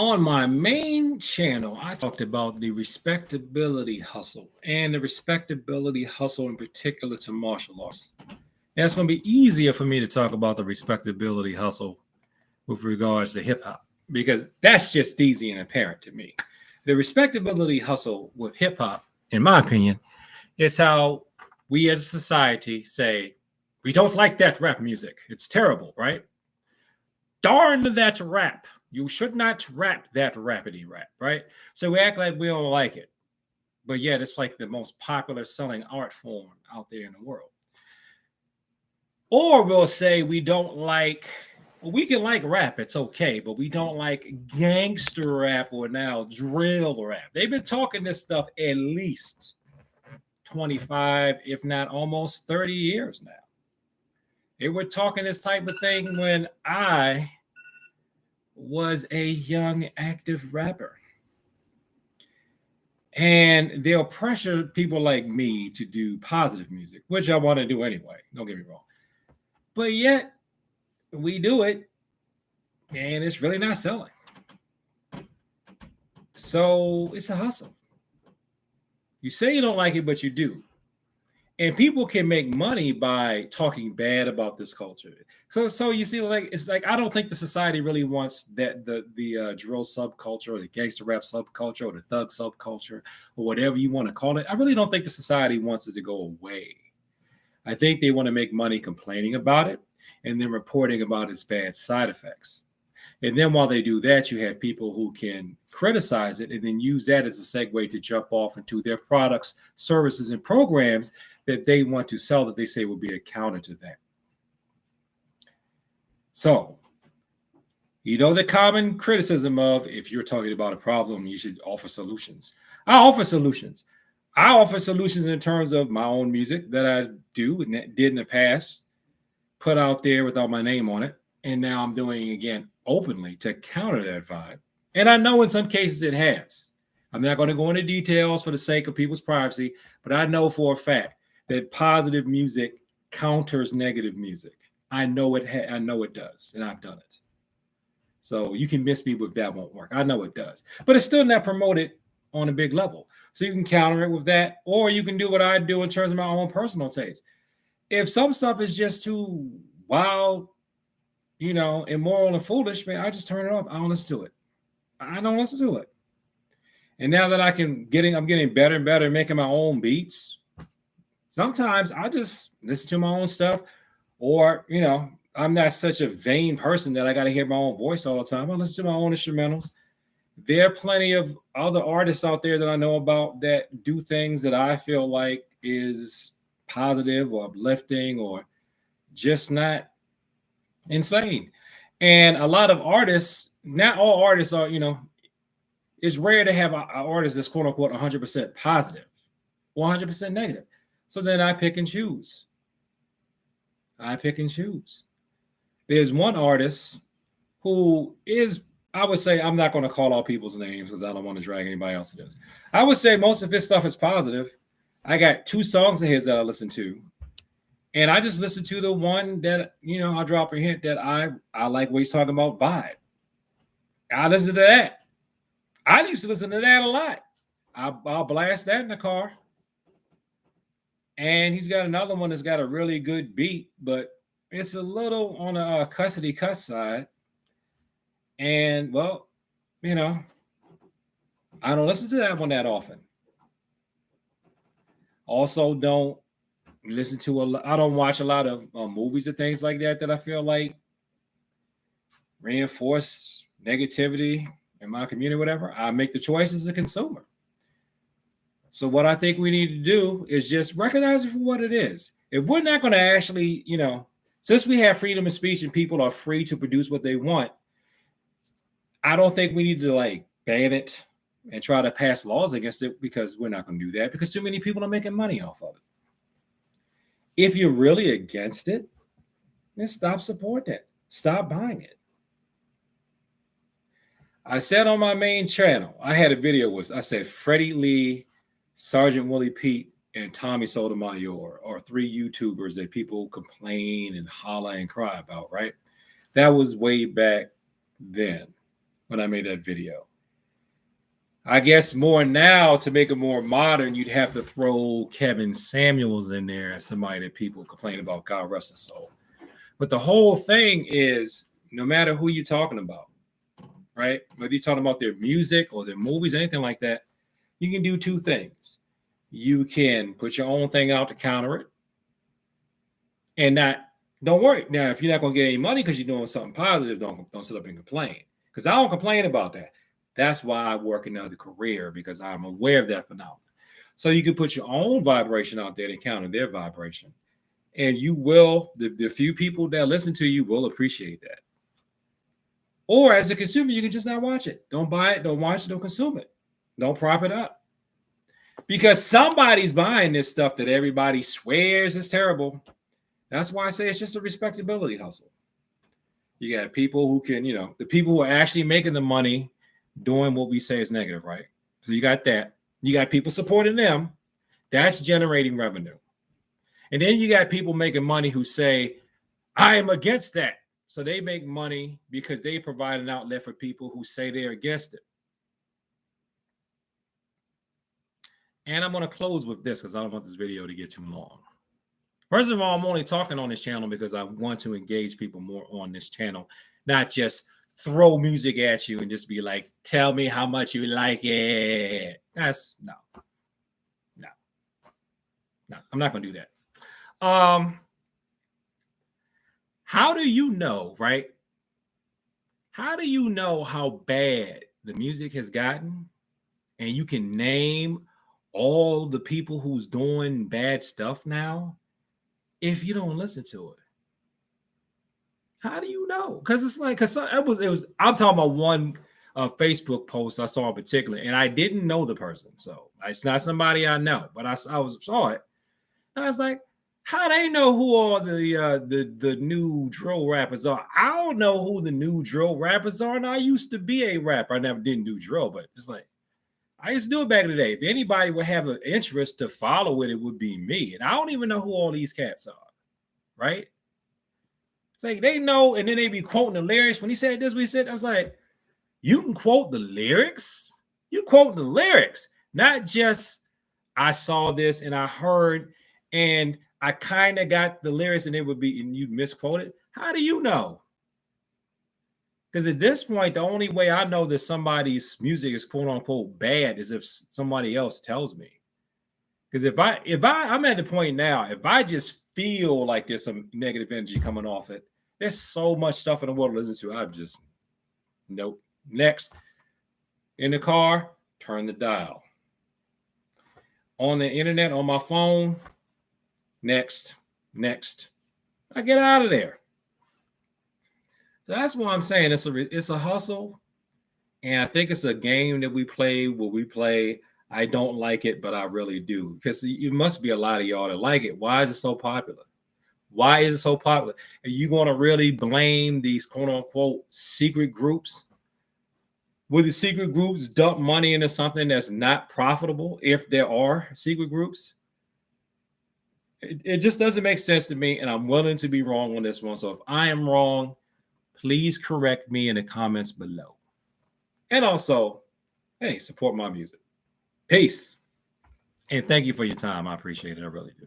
On my main channel, I talked about the respectability hustle and the respectability hustle in particular to martial arts. And it's going to be easier for me to talk about the respectability hustle with regards to hip hop because that's just easy and apparent to me. The respectability hustle with hip hop, in my opinion, is how we as a society say, we don't like that rap music. It's terrible, right? Darn that rap. You should not rap that rapidy rap, right? So we act like we don't like it. But yet it's like the most popular selling art form out there in the world. Or we'll say we don't like, well, we can like rap, it's okay, but we don't like gangster rap or now drill rap. They've been talking this stuff at least 25, if not almost 30 years now. They were talking this type of thing when I was a young active rapper. And they'll pressure people like me to do positive music, which I want to do anyway. Don't get me wrong. But yet, we do it, and it's really not selling. So it's a hustle. You say you don't like it, but you do. And people can make money by talking bad about this culture. So you see, like it's like I don't think the society really wants that the drill subculture or the gangster rap subculture or the thug subculture or whatever you want to call it. I really don't think the society wants it to go away. I think they want to make money complaining about it and then reporting about its bad side effects. And then while they do that, you have people who can criticize it and then use that as a segue to jump off into their products, services, and programs that they want to sell that they say will be a counter to that. So, you know the common criticism of if you're talking about a problem, you should offer solutions. I offer solutions. I offer solutions in terms of my own music that I do and did in the past, put out there without my name on it. And now I'm doing again openly to counter that vibe. And I know in some cases it has. I'm not going to go into details for the sake of people's privacy, but I know for a fact that positive music counters negative music. I know I know it does, and I've done it. So you can miss me with that won't work. I know it does, but it's still not promoted on a big level. So you can counter it with that, or you can do what I do in terms of my own personal taste. If some stuff is just too wild, immoral and foolish, man, I just turn it off. I don't listen to it. I don't listen to it. And now that I'm getting better and better at making my own beats. Sometimes I just listen to my own stuff, or I'm not such a vain person that I got to hear my own voice all the time. I listen to my own instrumentals. There are plenty of other artists out there that I know about that do things that I feel like is positive or uplifting or just not insane. And a lot of artists, not all artists are, it's rare to have an artist that's quote unquote 100% positive, 100% negative. So then I pick and choose. There's one artist who is, I would say, I'm not going to call out people's names because I don't want to drag anybody else to this. I would say most of his stuff is positive. I got 2 songs of his that I listen to. And I just listen to the one that, I'll drop a hint that I like what he's talking about, vibe. I listen to that. I used to listen to that a lot. I'll blast that in the car. And he's got another one that's got a really good beat, but it's a little on a cussity cuss side. And, well, I don't listen to that one that often. Also, don't listen to I don't watch a lot of movies and things like that I feel like reinforce negativity in my community, whatever. I make the choice as a consumer. So what I think we need to do is just recognize it for what it is. If we're not going to actually, since we have freedom of speech and people are free to produce what they want, I don't think we need to ban it and try to pass laws against it because we're not going to do that because too many people are making money off of it. If you're really against it, then stop supporting it. Stop buying it. I said on my main channel, I had a video I said Freddie Lee, Sergeant Willie Pete, and Tommy Sotomayor are 3 YouTubers that people complain and holler and cry about, right? That was way back then. when I made that video. I guess more now, to make it more modern, you'd have to throw Kevin Samuels in there as somebody that people complain about, God rest his soul. But the whole thing is, no matter who you're talking about, right? Whether you're talking about their music or their movies, anything like that, you can do two things. You can put your own thing out to counter it, and don't worry. Now, if you're not going to get any money because you're doing something positive, don't sit up and complain. Because I don't complain about that. That's why I work another career, because I'm aware of that phenomenon. So you can put your own vibration out there to counter their vibration. And you will, the few people that listen to you will appreciate that. Or as a consumer, you can just not watch it. Don't buy it, don't watch it, don't consume it. Don't prop it up. Because somebody's buying this stuff that everybody swears is terrible. That's why I say it's just a respectability hustle. You got people who can, the people who are actually making the money doing what we say is negative, right? So you got that. You got people supporting them. That's generating revenue. And then you got people making money who say, I am against that. So they make money because they provide an outlet for people who say they're against it. And I'm going to close with this because I don't want this video to get too long. First of all, I'm only talking on this channel because I want to engage people more on this channel, not just throw music at you and just be like, tell me how much you like it. That's no, I'm not going to do that. How do you know, right? How do you know how bad the music has gotten? And you can name all the people who's doing bad stuff now if you don't listen to it. How do you know? Because it's like, I'm talking about one Facebook post I saw in particular, and I didn't know the person. So it's not somebody I know, but I saw it. And I was like, how they know who all the new drill rappers are? I don't know who the new drill rappers are. And I used to be a rapper. I never didn't do drill, but it's like, I used to do it back in the day. If anybody would have an interest to follow it, it would be me. And I don't even know who all these cats are, right? It's like they know, and then they be quoting the lyrics. When he said this, we said, I was like, you can quote the lyrics? You quote the lyrics, not just I saw this and I heard and I kind of got the lyrics and it would be, and you misquoted. How do you know? Because at this point, the only way I know that somebody's music is quote unquote bad is if somebody else tells me. Because if I'm at the point now, if I just feel like there's some negative energy coming off it, there's so much stuff in the world to listen to. I'm just, nope. Next, in the car, turn the dial. On the internet, on my phone, next. I get out of there. So that's what I'm saying. It's a hustle. And I think it's a game that we play where we play, I don't like it, but I really do. Because it must be a lot of y'all that like it. Why is it so popular? Why is it so popular? Are you going to really blame these quote unquote secret groups? Will the secret groups dump money into something that's not profitable if there are secret groups? It just doesn't make sense to me, and I'm willing to be wrong on this one. So if I am wrong, please correct me in the comments below. And also, hey, support my music. Peace. And thank you for your time. I appreciate it. I really do.